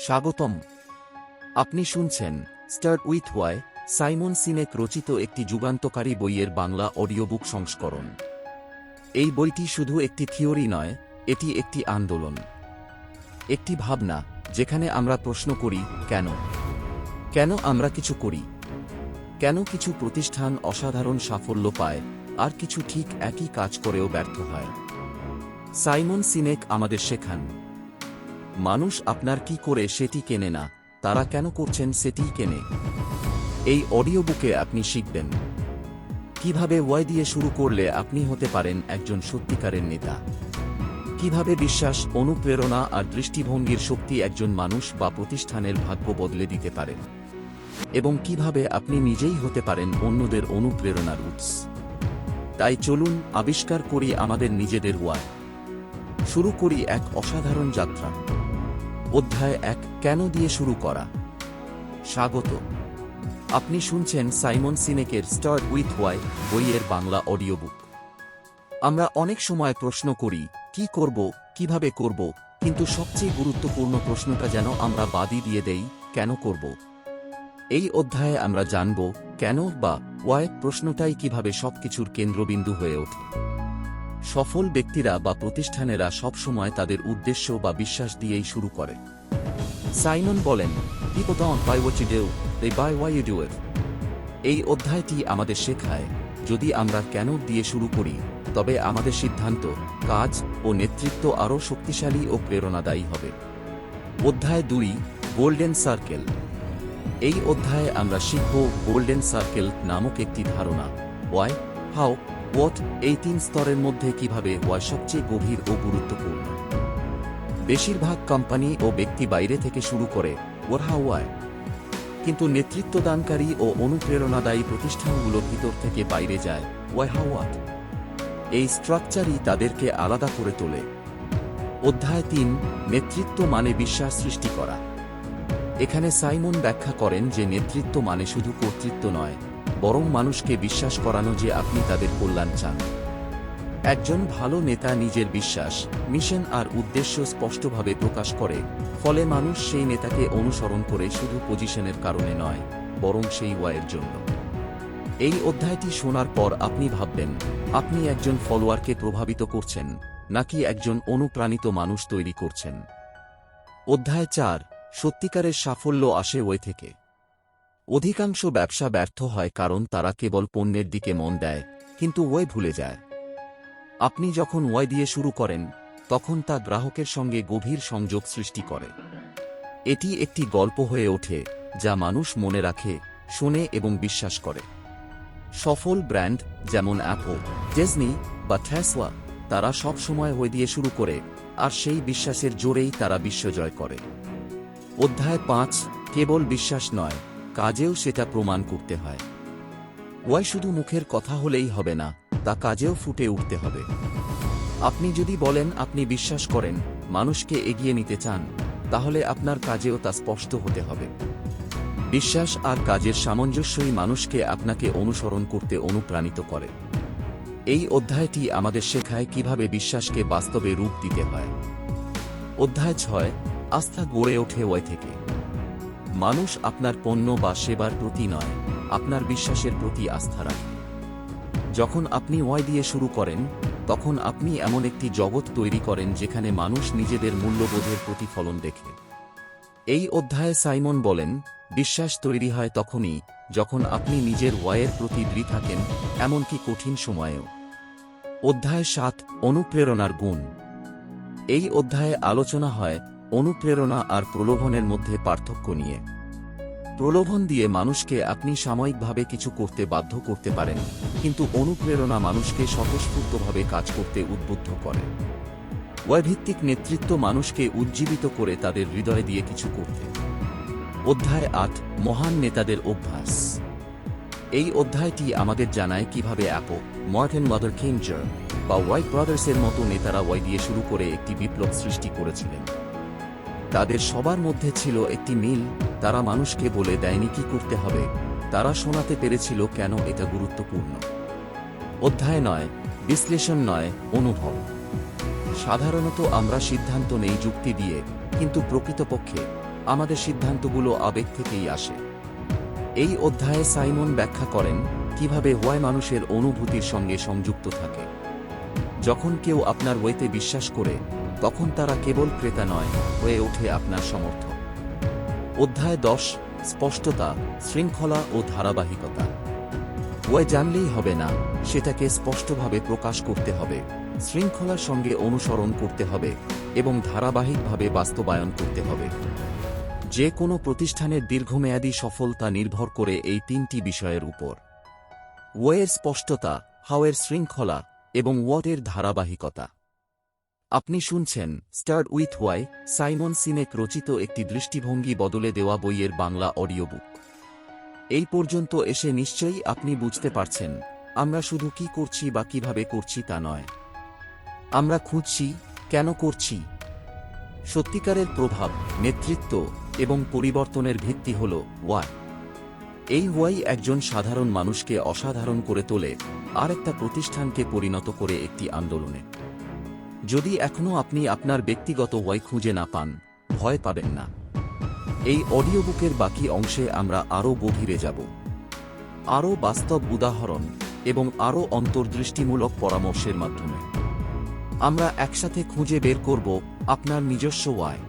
স্বাগতম। আপনি শুনছেন start with why, Simon Sinek রচিত একটি যুগান্তকারী বইয়ের বাংলা অডিওবুক সংস্করণ। এই বইটি শুধু একটি থিওরি নয়, এটি একটি আন্দোলন, একটি ভাবনা যেখানে আমরা প্রশ্ন করি কেন কেন আমরা কিছু করি, কেন কিছু প্রতিষ্ঠান অসাধারণ সাফল্য পায় আর কিছু ঠিক একই কাজ করেও ব্যর্থ হয়। সাইমন সিনেক আমাদের শেখান, মানুষ আপনার কি করে সেটি কেনে না, তারা কেন করছেন সেটিই কেনে। এই অডিওবুকে আপনি শিখবেন কিভাবে ওয়াই দিয়ে শুরু করলে আপনি হতে পারেন একজন সত্যিকারের নেতা, কিভাবে বিশ্বাস, অনুপ্রেরণা আর দৃষ্টিভঙ্গির শক্তি একজন মানুষ বা প্রতিষ্ঠানের ভাগ্য বদলে দিতে পারে, এবং কিভাবে আপনি নিজেই হতে পারেন অন্যদের অনুপ্রেরণার উৎস। তাই চলুন আবিষ্কার করি আমাদের নিজেদের ওয়াই। শুরু করি এক অসাধারণ যাত্রা। অধ্যায় 1, কেন দিয়ে শুরু করা। স্বাগত। আপনি শুনছেন সাইমন সিনেকের স্টার্ট উইথ ওয়াই বইয়ের বাংলা অডিওবুক। আমরা অনেক সময় প্রশ্ন করি কি করব, কিভাবে করব, কিন্তু সবচেয়ে গুরুত্বপূর্ণ প্রশ্নটা যেন আমরা বাদই দিয়ে দেই, কেন করব। এই অধ্যায়ে আমরা জানব কেন বা ওয়াই প্রশ্নটাই কিভাবে সবকিছুর কেন্দ্রবিন্দু হয়ে ওঠে। সফল ব্যক্তিরা বা প্রতিষ্ঠানেরা সবসময় তাদের উদ্দেশ্য বা বিশ্বাস দিয়েই শুরু করে। সাইমন বলেন, people don't buy what you do, they buy why you do it। এই অধ্যায়টি আমাদের শেখায়, যদি আমরা কেন দিয়ে শুরু করি, তবে আমাদের সিদ্ধান্ত, কাজ ও নেতৃত্ব আরও শক্তিশালী ও প্রেরণাদায়ী হবে। অধ্যায় 2, গোল্ডেন সার্কেল। এই অধ্যায়ে আমরা শিখব গোল্ডেন সার্কেল নামক একটি ধারণা, ওয়াই, হাউ, হোয়াট, এই 3 স্তরের মধ্যে কিভাবে ওয়াই সবচেয়ে গভীর ও গুরুত্বপূর্ণ। বেশিরভাগ কোম্পানি ও ব্যক্তি বাইরে থেকে শুরু করে ওয়াট, হাউ, ওয়াই, কিন্তু নেতৃত্বদানকারী ও অনুপ্রেরণাদায়ী প্রতিষ্ঠানগুলো ভিতর থেকে বাইরে যায় ওয়াই, হাউ, হোয়াট। এই স্ট্রাকচারই তাদেরকে আলাদা করে তোলে। অধ্যায় 3, নেতৃত্ব মানে বিশ্বাস সৃষ্টি করা। এখানে সাইমন ব্যাখ্যা করেন যে নেতৃত্ব মানে শুধু কর্তৃত্ব নয়, বরং মানুষকে বিশ্বাস করানো যে আপনি তাদের কল্যাণ চান। একজন ভালো নেতা নিজের বিশ্বাস, মিশন আর উদ্দেশ্য স্পষ্টভাবে প্রকাশ করে, ফলে মানুষ সেই নেতাকে অনুসরণ করে শুধু পজিশনের কারণে নয়, বরং সেই ওয়াইয়ের জন্য। এই অধ্যায়টি শোনার পর আপনি ভাববেন, আপনি একজন ফলোয়ারকে প্রভাবিত করছেন নাকি একজন অনুপ্রাণিত মানুষ তৈরি করছেন। অধ্যায় 4, সত্যিকারের সাফল্য আসে ওয়াই থেকে। অধিকাংশ ব্যবসা ব্যর্থ হয় কারণ তারা কেবল পণ্যের দিকে মন দেয়, কিন্তু ওয়াই ভুলে যায়। আপনি যখন ওয়াই দিয়ে শুরু করেন, তখন তা গ্রাহকের সঙ্গে গভীর সংযোগ সৃষ্টি করে। এটি একটি গল্প হয়ে ওঠে যা মানুষ মনে রাখে, শোনে এবং বিশ্বাস করে। সফল ব্র্যান্ড যেমন অ্যাপল, ডিজনি বা টেসলা, তারা সব সময় ওয়াই দিয়ে শুরু করে, আর সেই বিশ্বাসের জোরেই তারা বিশ্বজয় করে। অধ্যায় 5, কেবল বিশ্বাস নয়, কাজেও সেটা প্রমাণ করতে হয়। ওয়াই শুধু মুখের কথা হলেই হবে না, তা কাজেও ফুটে উঠতে হবে। আপনি যদি বলেন আপনি বিশ্বাস করেন, মানুষকে এগিয়ে নিতে চান, তাহলে আপনার কাজেও তা স্পষ্ট হতে হবে। বিশ্বাস আর কাজের সামঞ্জস্যই মানুষকে আপনাকে অনুসরণ করতে অনুপ্রাণিত করে। এই অধ্যায়টি আমাদের শেখায় কিভাবে বিশ্বাসকে বাস্তবে রূপ দিতে হয়। অধ্যায় 6, আস্থা গড়ে ওঠে ওয়াই থেকে। মানুষ আপনার পণ্য বা সেবার প্রতি নয়, আপনার বিশ্বাসের প্রতি আস্থা রাখে। যখন আপনি ওয়াই দিয়ে শুরু করেন, তখন আপনি এমন একটি জগৎ তৈরি করেন যেখানে মানুষ নিজেদের মূল্যবোধের প্রতিফলন দেখে। এই অধ্যায়ে সাইমন বলেন, বিশ্বাস তৈরি হয় তখনই যখন আপনি নিজের ওয়াইয়ের প্রতি দৃঢ় থাকেন, এমনকি কঠিন সময়েও। অধ্যায় 7, অনুপ্রেরণার গুণ। এই অধ্যায়ে আলোচনা হয় অনুপ্রেরণা আর প্রলোভনের মধ্যে পার্থক্য নিয়ে। প্রলোভন দিয়ে মানুষকে আপনি সাময়িকভাবে কিছু করতে বাধ্য করতে পারেন, কিন্তু অনুপ্রেরণা মানুষকে স্বতঃস্ফূর্তভাবে কাজ করতে উদ্বুদ্ধ করে। ওয়াইভিত্তিক নেতৃত্ব মানুষকে উজ্জীবিত করে তাদের হৃদয় দিয়ে কিছু করতে। অধ্যায় 8, মহান নেতাদের অভ্যাস। এই অধ্যায়টি আমাদের জানায় কিভাবে Apple, Martin Luther king junior বা রাইট ব্রাদার্সের মতো নেতারা ওয়াই দিয়ে শুরু করে একটি বিপ্লব সৃষ্টি করেছিলেন। তাদের সবার মধ্যে ছিল একটি মিল, তারা মানুষকে বলে দেয়নি কি করতে হবে, তারা শোনাতে পেরেছিল কেন এটা গুরুত্বপূর্ণ। অধ্যায় 9, বিশ্লেষণ নয়, অনুভব। সাধারণত আমরা সিদ্ধান্ত নেই যুক্তি দিয়ে, কিন্তু প্রকৃতপক্ষে আমাদের সিদ্ধান্তগুলো আবেগ থেকেই আসে। এই অধ্যায়ে সাইমন ব্যাখ্যা করেন কিভাবে ওয়াই মানুষের অনুভূতির সঙ্গে সংযুক্ত থাকে। যখন কেউ আপনার ওয়েতে বিশ্বাস করে, তখন তারা কেবল ক্রেতা নয়, হয়ে ওঠে আপনার সমর্থক। অধ্যায় 10, স্পষ্টতা, শৃঙ্খলা ও ধারাবাহিকতা। ওয়াই জানলেই হবে না, সেটাকে স্পষ্টভাবে প্রকাশ করতে হবে, শৃঙ্খলার সঙ্গে অনুসরণ করতে হবে এবং ধারাবাহিকভাবে বাস্তবায়ন করতে হবে। যে কোনো প্রতিষ্ঠানের দীর্ঘমেয়াদী সফলতা নির্ভর করে এই 3টি বিষয়ের উপর: ওয়ের স্পষ্টতা, হাওয়ের শৃঙ্খলা এবং ওয়াটের ধারাবাহিকতা। আপনি শুনছেন start with why, Simon Sinek রচিত একটি দৃষ্টিভঙ্গি বদলে দেওয়া বইয়ের বাংলা অডিও বুক। এই পর্যন্ত এসে নিশ্চয়ই আপনি বুঝতে পারছেন, আমরা শুধু কি করছি বা কিভাবে করছি তা নয়, আমরা খুঁজছি কেন করছি। সত্যিকারের প্রভাব, নেতৃত্ব এবং পরিবর্তনের ভিত্তি হল ওয়াই। এই ওয়াই একজন সাধারণ মানুষকে অসাধারণ করে তোলে, আর একটা প্রতিষ্ঠানকে পরিণত করে একটি আন্দোলনে। যদি এখনও আপনি আপনার ব্যক্তিগত ওয়াই খুঁজে না পান, ভয় পাবেন না। এই অডিও বুকের বাকি অংশে আমরা আরও গভীরে যাব, আরও বাস্তব উদাহরণ এবং আরও অন্তর্দৃষ্টিমূলক পরামর্শের মাধ্যমে আমরা একসাথে খুঁজে বের করব আপনার নিজস্ব ওয়াই।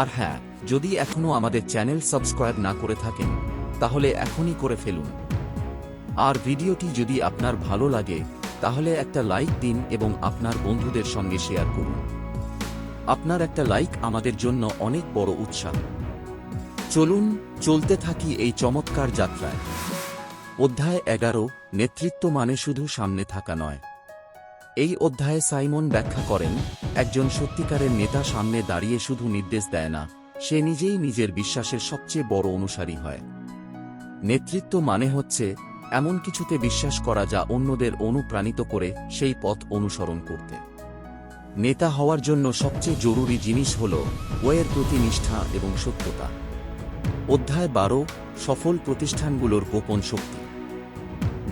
আর হ্যাঁ, যদি এখনও আমাদের চ্যানেল সাবস্ক্রাইব না করে থাকেন, তাহলে এখনই করে ফেলুন। আর ভিডিওটি যদি আপনার ভালো লাগে, তাহলে একটা লাইক দিন এবং আপনার বন্ধুদের সঙ্গে শেয়ার করুন। আপনার একটা লাইক আমাদের জন্য অনেক বড় উৎসাহ। চলুন চলতে থাকি এই চমৎকার যাত্রায়। অধ্যায় 11, নেতৃত্ব মানে শুধু সামনে থাকা নয়। এই অধ্যায়ে সাইমন ব্যাখ্যা করেন, একজন সত্যিকারের নেতা সামনে দাঁড়িয়ে শুধু নির্দেশ দেয় না, সে নিজেই নিজের বিশ্বাসের সবচেয়ে বড় অনুসারী হয়। নেতৃত্ব মানে হচ্ছে এমন কিছুতে বিশ্বাস করা যা অন্যদের অনুপ্রাণিত করে সেই পথ অনুসরণ করতে। নেতা হওয়ার জন্য সবচেয়ে জরুরি জিনিস হল ওয়ের প্রতি নিষ্ঠা এবং সত্যতা। অধ্যায় 12, সফল প্রতিষ্ঠানগুলোর গোপন শক্তি।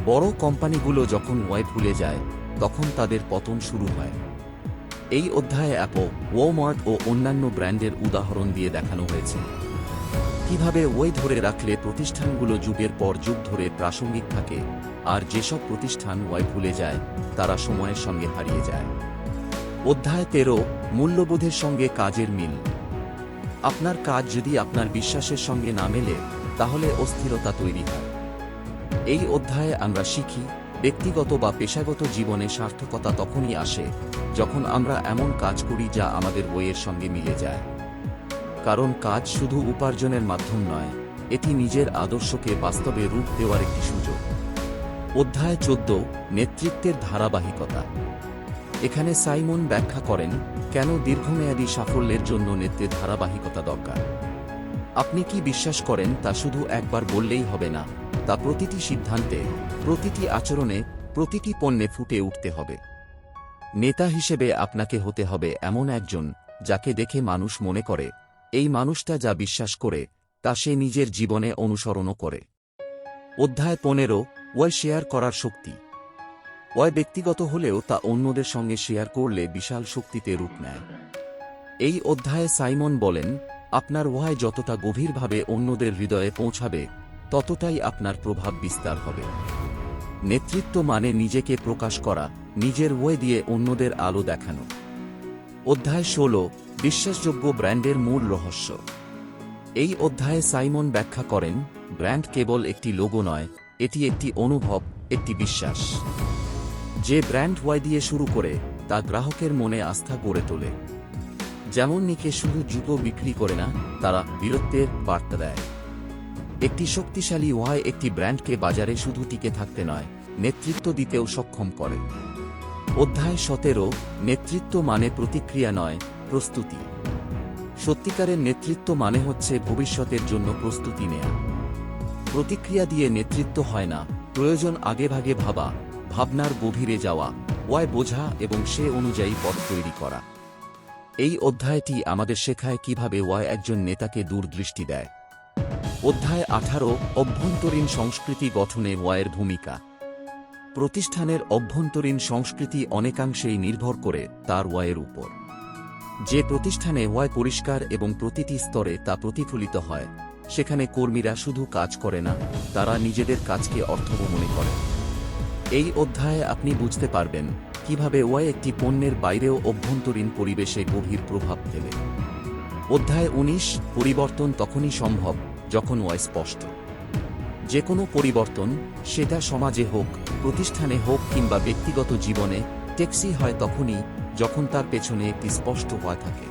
বড় কোম্পানিগুলো যখন ওয়াই ভুলে যায়, তখন তাদের পতন শুরু হয়। এই অধ্যায়ে অ্যাপল, ওয়ালমার্ট ও অন্যান্য ব্র্যান্ডের উদাহরণ দিয়ে দেখানো হয়েছে কিভাবে ওয়াই ধরে রাখলে প্রতিষ্ঠানগুলো যুগের পর যুগ ধরে প্রাসঙ্গিক থাকে, আর যেসব প্রতিষ্ঠান ওয়াই ভুলে যায় তারা সময়ের সঙ্গে হারিয়ে যায়। অধ্যায় 13, মূল্যবোধের সঙ্গে কাজের মিল। আপনার কাজ যদি আপনার বিশ্বাসের সঙ্গে না মেলে, তাহলে অস্থিরতা তৈরি হয়। এই অধ্যায়ে আমরা শিখি, ব্যক্তিগত বা পেশাগত জীবনে সার্থকতা তখনই আসে যখন আমরা এমন কাজ করি যা আমাদের ওয়ের সঙ্গে মিলে যায়। কারণ কাজ শুধু উপার্জনের মাধ্যম নয়, এটি নিজের আদর্শকে বাস্তবে রূপ দেওয়ার একটি সুযোগ। অধ্যায় 14, নেতৃত্বের ধারাবাহিকতা। এখানে সাইমন ব্যাখ্যা করেন কেন দীর্ঘমেয়াদী সাফল্যের জন্য নেতৃত্বের ধারাবাহিকতা দরকার। আপনি কি বিশ্বাস করেন তা শুধু একবার বললেই হবে না, তা প্রতিটি সিদ্ধান্তে, প্রতিটি আচরণে, প্রতিটি পণ্যে ফুটে উঠতে হবে। নেতা হিসেবে আপনাকে হতে হবে এমন একজন যাকে দেখে মানুষ মনে করে, এই মানুষটা যা বিশ্বাস করে তা সে নিজের জীবনে অনুসরণও করে। অধ্যায় 15, ওয়াই শেয়ার করার শক্তি। ওয়াই ব্যক্তিগত হলেও তা অন্যদের সঙ্গে শেয়ার করলে বিশাল শক্তিতে রূপ নেয়। এই অধ্যায়ে সাইমন বলেন, আপনার ওয়াই যতটা গভীরভাবে অন্যদের হৃদয়ে পৌঁছাবে, ততটাই আপনার প্রভাব বিস্তার হবে। নেতৃত্ব মানে নিজেকে প্রকাশ করা, নিজের ওয়াই দিয়ে অন্যদের আলো দেখানো। অধ্যায় 16, বিশ্বাসযোগ্য ব্র্যান্ডের মূল রহস্য। এই অধ্যায়ে সাইমন ব্যাখ্যা করেন, ব্র্যান্ড কেবল একটি লোগো নয়, এটি একটি অনুভব, একটি বিশ্বাস। যে ব্র্যান্ড ওয়াই দিয়ে শুরু করে, তা গ্রাহকের মনে আস্থা গড়ে তোলে। যেমন নিকে শুধু জুতো বিক্রি করে না, তারা বীরত্বের বার্তা দেয়। একটি শক্তিশালী ওয়াই একটি ব্র্যান্ডকে বাজারে শুধু টিকে থাকতে নয়, নেতৃত্ব দিতেও সক্ষম করে। অধ্যায় 17, নেতৃত্ব মানে প্রতিক্রিয়া নয়, প্রস্তুতি। সত্যিকারের নেতৃত্ব মানে হচ্ছে ভবিষ্যতের জন্য প্রস্তুতি নেয়া। প্রতিক্রিয়া দিয়ে নেতৃত্ব হয় না, প্রয়োজন আগেভাগে ভাবা, ভাবনার গভীরে যাওয়া, ওয়াই বোঝা এবং সে অনুযায়ী পথ তৈরি করা। এই অধ্যায়টি আমাদের শেখায় কিভাবে ওয়াই একজন নেতাকে দূরদৃষ্টি দেয়। অধ্যায় 18, অভ্যন্তরীণ সংস্কৃতি গঠনে ওয়াইয়ের ভূমিকা। প্রতিষ্ঠানের অভ্যন্তরীণ সংস্কৃতি অনেকাংশেই নির্ভর করে তার ওয়াইয়ের উপর। যে প্রতিষ্ঠানে ওয়াই পরিষ্কার এবং প্রতিটি স্তরে তা প্রতিফলিত হয়, সেখানে কর্মীরা শুধু কাজ করে না, তারা নিজেদের কাজকে অর্থবহ মনে করে। এই অধ্যায়ে আপনি বুঝতে পারবেন কিভাবে ওয়াই একটি পণ্যের বাইরেও অভ্যন্তরীণ পরিবেশে গভীর প্রভাব ফেলে। অধ্যায় 19, পরিবর্তন তখনই সম্ভব যখন ওয়াই স্পষ্ট। যে কোনো পরিবর্তন, সেটা সমাজে হোক, প্রতিষ্ঠানে হোক কিংবা ব্যক্তিগত জীবনে, টেকসই হয় তখনই যখন তার পেছনে একটি স্পষ্ট ওয়াই থাকে।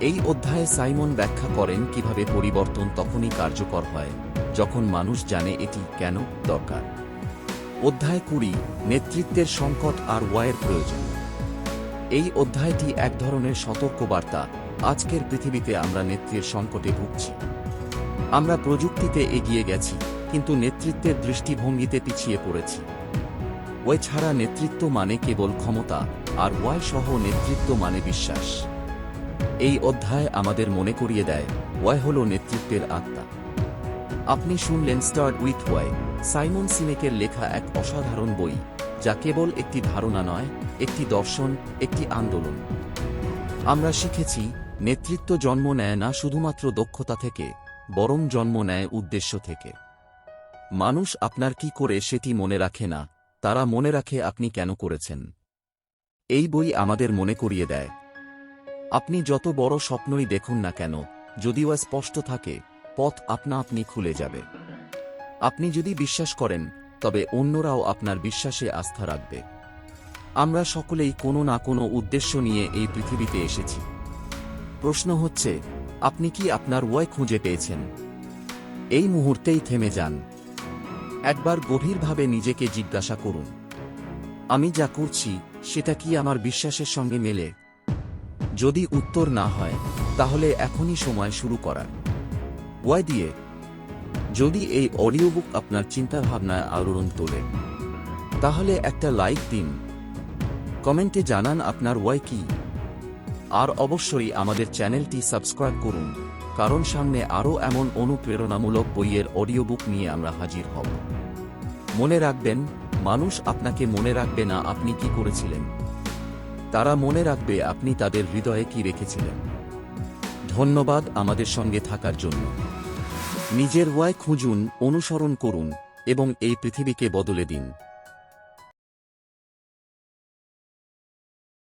এই অধ্যায়ে সাইমন ব্যাখ্যা করেন কিভাবে পরিবর্তন তখনই কার্যকর হয় যখন মানুষ জানে এটি কেন দরকার। অধ্যায় 20, নেতৃত্বের সংকট আর ওয়াইয়ের প্রয়োজন। এই অধ্যায়টি এক ধরনের সতর্কবার্তা। আজকের পৃথিবীতে আমরা নেতৃত্বের সংকটে ভুগছি। আমরা প্রযুক্তিতে এগিয়ে গেছি, কিন্তু নেতৃত্বের দৃষ্টিভঙ্গিতে পিছিয়ে পড়েছি। ওয়াই ছাড়া নেতৃত্ব মানে কেবল ক্ষমতা, আর ওয়াই সহ নেতৃত্ব মানে বিশ্বাস। এই অধ্যায় আমাদের মনে করিয়ে দেয় ওয়াই হল নেতৃত্বের আত্মা। আপনি শুনলেন স্টার্ট উইথ ওয়াই, সাইমন সিনেকের লেখা এক অসাধারণ বই, যা কেবল একটি ধারণা নয়, একটি দর্শন, একটি আন্দোলন। আমরা শিখেছি নেতৃত্ব জন্ম নেয় না শুধুমাত্র দক্ষতা থেকে, বরং জন্ম নেয় উদ্দেশ্য থেকে। মানুষ আপনার কি করে সেটি মনে রাখে না, তারা মনে রাখে আপনি কেন করেছেন। এই বই আমাদের মনে করিয়ে দেয়, আপনি যত বড় স্বপ্নই দেখুন না কেন, যদি ওয়া স্পষ্ট থাকে, পথ আপনা আপনি খুলে যাবে। আপনি যদি বিশ্বাস করেন, তবে অন্যরাও আপনার বিশ্বাসে আস্থা রাখবে। আমরা সকলেই কোনো না কোনো উদ্দেশ্য নিয়ে এই পৃথিবীতে এসেছি। প্রশ্ন হচ্ছে, আপনি কি আপনার ওয়াই খুঁজে পেয়েছেন? এই মুহূর্তেই থেমে যান। একবার গভীরভাবে নিজেকে জিজ্ঞাসা করুন, আমি যা করছি সেটা কি আমার বিশ্বাসের সঙ্গে মেলে? যদি উত্তর না হয়, তাহলে এখনই সময় শুরু করার। ওয়াই দিয়ে। যদি এই অডিও বুক আপনার চিন্তাভাবনায় আলোড়ন তোলে, তাহলে একটা লাইক দিন, কমেন্টে জানান আপনার ওয়াই কি। আর অবশ্যই আমাদের চ্যানেলটি সাবস্ক্রাইব করুন, কারণ সামনে আরও এমন অনুপ্রেরণামূলক বইয়ের অডিও বুক নিয়ে আমরা হাজির হব। মনে রাখবেন, মানুষ আপনাকে মনে রাখবে না আপনি কি করেছিলেন, তারা মনে রাখবে আপনি তাদের হৃদয়ে কি রেখেছিলেন। ধন্যবাদ আমাদের সঙ্গে থাকার জন্য। নিজের ওয়াই খুঁজুন, অনুসরণ করুন এবং এই পৃথিবীকে বদলে দিন।